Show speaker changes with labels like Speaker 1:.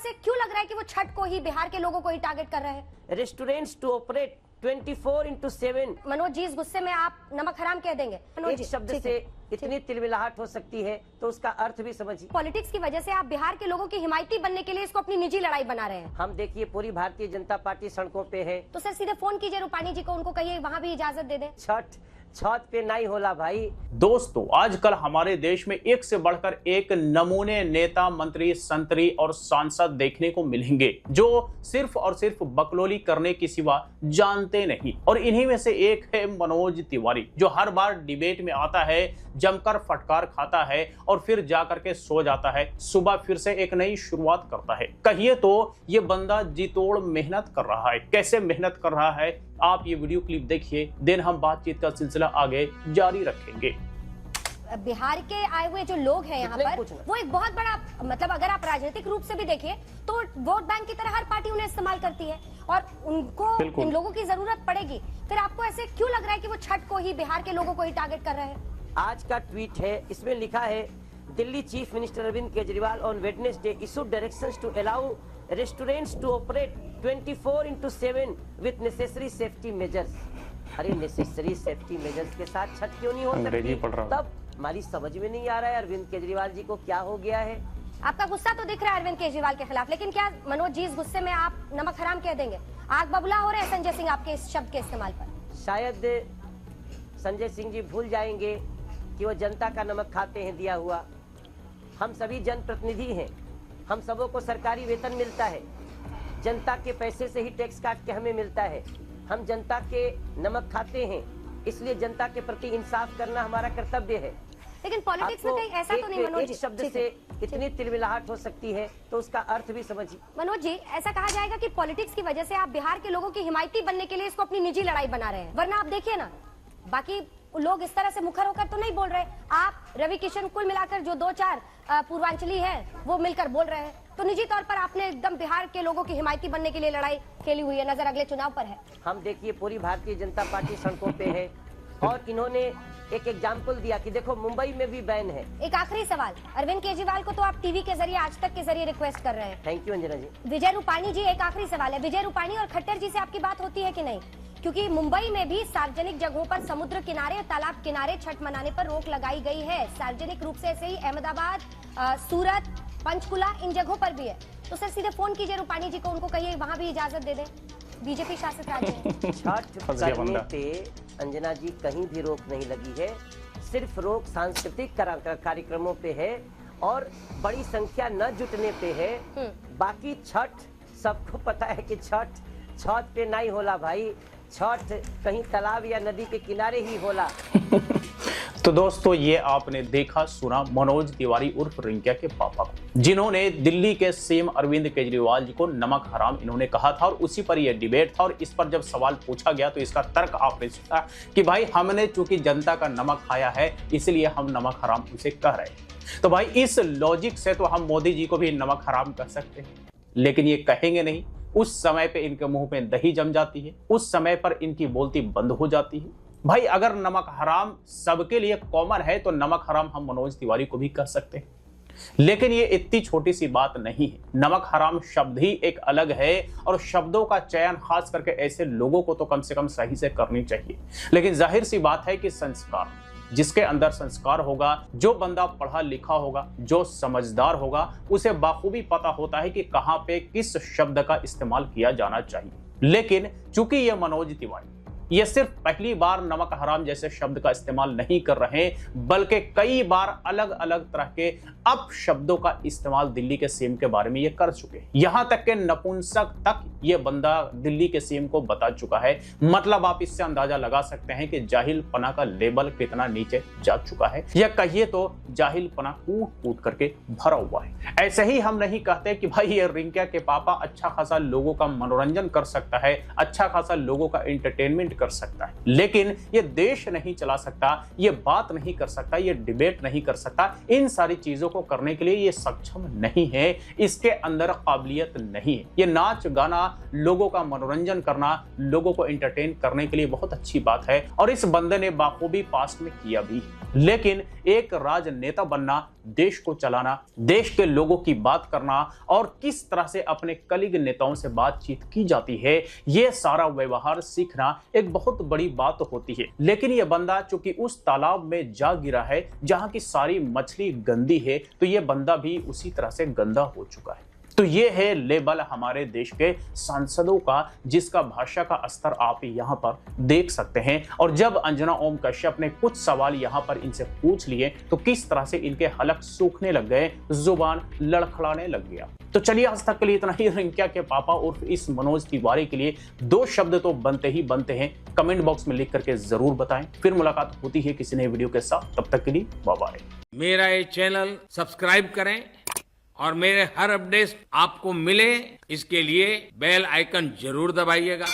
Speaker 1: ऐसे क्यों लग रहा है कि वो छठ को ही, बिहार के लोगों को ही टारगेट कर रहे हैं?
Speaker 2: Restaurants to operate 24/7।
Speaker 1: Manoj ji, इस गुस्से में आप नमक हराम कह देंगे? मनोज
Speaker 2: एक
Speaker 1: जी,
Speaker 2: शब्द
Speaker 1: ठीक
Speaker 2: से
Speaker 1: है।
Speaker 2: इतनी तिलमिलाहट हो सकती है तो उसका अर्थ भी समझिए।
Speaker 1: पॉलिटिक्स की वजह से आप बिहार के लोगों की हिमायती बनने के लिए इसको अपनी निजी लड़ाई बना रहे हैं।
Speaker 2: हम देखिए पूरी भारतीय जनता पार्टी सड़कों पे है।
Speaker 1: तो सर सीधे फोन कीजिए रूपानी जी को, उनको कहिए वहाँ भी इजाजत दे दें।
Speaker 2: छत पे नहीं होला भाई।
Speaker 3: दोस्तों, आजकल हमारे देश में एक से बढ़कर एक नमूने नेता, मंत्री, संतरी और सांसद देखने को मिलेंगे जो सिर्फ और सिर्फ बकलोली करने की सिवा जानते नहीं। और इन्हीं में से एक है मनोज तिवारी, जो हर बार डिबेट में आता है, जमकर फटकार खाता है और फिर जाकर के सो जाता है। सुबह फिर से एक नई शुरुआत करता है। कहिए तो ये बंदा जी तोड़ मेहनत कर रहा है। कैसे मेहनत कर रहा है, आप ये वीडियो क्लिप देखिए, देन हम बातचीत का सिलसिला आगे जारी रखेंगे।
Speaker 1: बिहार के आए हुए जो लोग हैं यहाँ पर, वो एक बहुत बड़ा, मतलब अगर आप राजनीतिक रूप से भी देखिए तो वोट बैंक की तरह हर पार्टी उन्हें इस्तेमाल करती है और उनको इन लोगों की जरूरत पड़ेगी। फिर आपको ऐसे क्यों लग रहा है कि वो छठ को ही, बिहार के लोगों को ही टारगेट कर रहे हैं?
Speaker 2: आज का ट्वीट है, इसमें लिखा है, Delhi chief minister Arvind Kejriwal on Wednesday issued directions to allow restaurants to operate 24/7 with necessary safety measures. अरे नेसेसरी सेफ्टी मेजर्स के साथ छठ क्यों नहीं हो सकती? तब हमारी समझ में नहीं आ रहा है अरविंद केजरीवाल जी को क्या हो गया है।
Speaker 1: आपका गुस्सा तो दिख रहा है अरविंद केजरीवाल के खिलाफ, लेकिन क्या मनोज जी इस गुस्से में आप नमक हराम कह देंगे? आग बबूला हो रहे हैं संजय सिंह आपके इस शब्द के इस्तेमाल पर।
Speaker 2: शायद संजय सिंह जी भूल जाएंगे कि वो जनता का नमक खाते हैं दिया हुआ। हम सभी जनप्रतिनिधि हैं, हम सबों को सरकारी वेतन मिलता है, जनता के पैसे से ही टैक्स काट के हमें मिलता है। हम जनता के नमक खाते हैं, इसलिए जनता के प्रति इंसाफ करना हमारा कर्तव्य है।
Speaker 1: लेकिन पॉलिटिक्स में कहीं ऐसा तो नहीं मनोज जी,
Speaker 2: शब्द से इतनी तिलमिलाहट हो सकती है तो उसका अर्थ भी समझिए।
Speaker 1: मनोज जी, ऐसा कहा जाएगा कि पॉलिटिक्स की वजह से आप बिहार के लोगों की हिमायती बनने के लिए इसको अपनी निजी लड़ाई बना रहे हैं। वरना आप देखिए ना, बाकी लोग इस तरह से मुखर होकर तो नहीं बोल रहे। आप, रवि किशन, कुल मिलाकर जो 2-4 पूर्वांचली हैं वो मिलकर बोल रहे हैं। तो निजी तौर पर आपने एकदम बिहार के लोगों की हिमायती बनने के लिए लड़ाई खेली हुई है। नजर अगले चुनाव पर है।
Speaker 2: हम देखिए पूरी भारतीय जनता पार्टी सड़कों पे है और इन्होंने एक एग्जाम्पल दिया कि देखो मुंबई में भी बैन है। एक
Speaker 1: आखिरी सवाल, अरविंद केजरीवाल को तो आप टीवी के जरिए, आज तक के जरिए रिक्वेस्ट कर रहे हैं।
Speaker 2: थैंक यू अंजना जी।
Speaker 1: विजय रूपाणी जी, एक आखिरी सवाल है, विजय रूपाणी और खट्टर जी से आपकी बात होती है कि नहीं? क्योंकि मुंबई में भी सार्वजनिक जगहों पर, समुद्र किनारे, तालाब किनारे छठ मनाने पर रोक लगाई गई है सार्वजनिक रूप से। ऐसे ही अहमदाबाद, सूरत, पंचकुला, इन जगहों पर भी है। तो सर सीधे फोन कीजिए रूपाणी जी को, उनको कहिए वहाँ भी इजाजत दे दें। बीजेपी शासित राज्य है।
Speaker 2: छठ करने पे अंजना जी कहीं भी रोक नहीं लगी है, सिर्फ रोक सांस्कृतिक कार्यक्रमों पे है और बड़ी संख्या न जुटने पे है। बाकी छठ सबको पता है कि छठ पे नहीं होला भाई। छठ कहीं तालाब या नदी के किनारे ही होला।
Speaker 3: तो दोस्तों, ये आपने देखा सुना मनोज तिवारी उर्फ रिंकिया के पापा को, जिन्होंने दिल्ली के सीएम अरविंद केजरीवाल जी को नमक हराम इन्होंने कहा था और उसी पर यह डिबेट था। और इस पर जब सवाल पूछा गया तो इसका तर्क आपने सुना कि भाई हमने चूंकि जनता का नमक खाया है इसलिए हम नमक हराम उसे कह रहे हैं। तो भाई इस लॉजिक से तो हम मोदी जी को भी नमक हराम कर सकते हैं, लेकिन ये कहेंगे नहीं। उस समय पे इनके मुंह में दही जम जाती है, उस समय पर इनकी बोलती बंद हो जाती है। भाई अगर नमक हराम सबके लिए कॉमन है तो नमक हराम हम मनोज तिवारी को भी कह सकते हैं, लेकिन ये इतनी छोटी सी बात नहीं है। नमक हराम शब्द ही एक अलग है और शब्दों का चयन खास करके ऐसे लोगों को तो कम से कम सही से करनी चाहिए। लेकिन जाहिर सी बात है कि संस्कार, जिसके अंदर संस्कार होगा, जो बंदा पढ़ा लिखा होगा, जो समझदार होगा, उसे बाखूबी पता होता है कि कहां पे किस शब्द का इस्तेमाल किया जाना चाहिए। लेकिन चूंकि ये मनोज तिवारी ये सिर्फ पहली बार नमक हराम जैसे शब्द का इस्तेमाल नहीं कर रहे, बल्कि कई बार अलग अलग तरह के अपशब्दों का इस्तेमाल दिल्ली के सीएम के बारे में ये कर चुके हैं। यहां तक के नपुंसक तक ये बंदा दिल्ली के सीएम को बता चुका है। मतलब आप इससे अंदाजा लगा सकते हैं कि जाहिलपना का लेवल कितना नीचे जा चुका है, या कहिए तो जाहिलपना कूट कूट करके भरा हुआ है। ऐसे ही हम नहीं कहते कि भाई ये रिंकिया के पापा अच्छा खासा लोगों का मनोरंजन कर सकता है, अच्छा खासा लोगों का एंटरटेनमेंट कर सकता है, लेकिन ये देश नहीं चला सकता, ये बात नहीं कर सकता, ये डिबेट नहीं कर सकता, इन सारी चीजों को करने के लिए ये सक्षम नहीं है, इसके अंदर काबिलियत नहीं है। ये नाच गाना, लोगों का मनोरंजन करना, लोगों को एंटरटेन करने के लिए बहुत अच्छी बात है और इस बंदे ने बाखूबी पास्ट में किया भी, लेकिन एक राजनेता बनना, देश को चलाना, देश के लोगों की बात करना और किस तरह से अपने कलीग नेताओं से बातचीत की जाती है, यह सारा व्यवहार सीखना एक बहुत बड़ी बात होती है। लेकिन यह बंदा चूंकि उस तालाब में जा गिरा है जहां की सारी मछली गंदी है, तो यह बंदा भी उसी तरह से गंदा हो चुका है। तो ये है लेवल हमारे देश के सांसदों का, जिसका भाषा का स्तर आप यहाँ पर देख सकते हैं। और जब अंजना ओम कश्यप ने कुछ सवाल यहाँ पर इनसे पूछ लिए तो किस तरह से इनके हलक सूखने लग गए, जुबान लड़खड़ाने लग गया। तो चलिए आज तक के लिए इतना ही। रिंकिया के पापा उर्फ इस मनोज तिवारी के लिए 2 शब्द तो बनते ही बनते हैं, कमेंट बॉक्स में लिख करके जरूर बताएं। फिर मुलाकात होती है किसी नए वीडियो के साथ, तब तक के लिए बाय बाय।
Speaker 4: मेरा ये चैनल सब्सक्राइब करें और मेरे हर अपडेट आपको मिले, इसके लिए बेल आइकन जरूर दबाइएगा।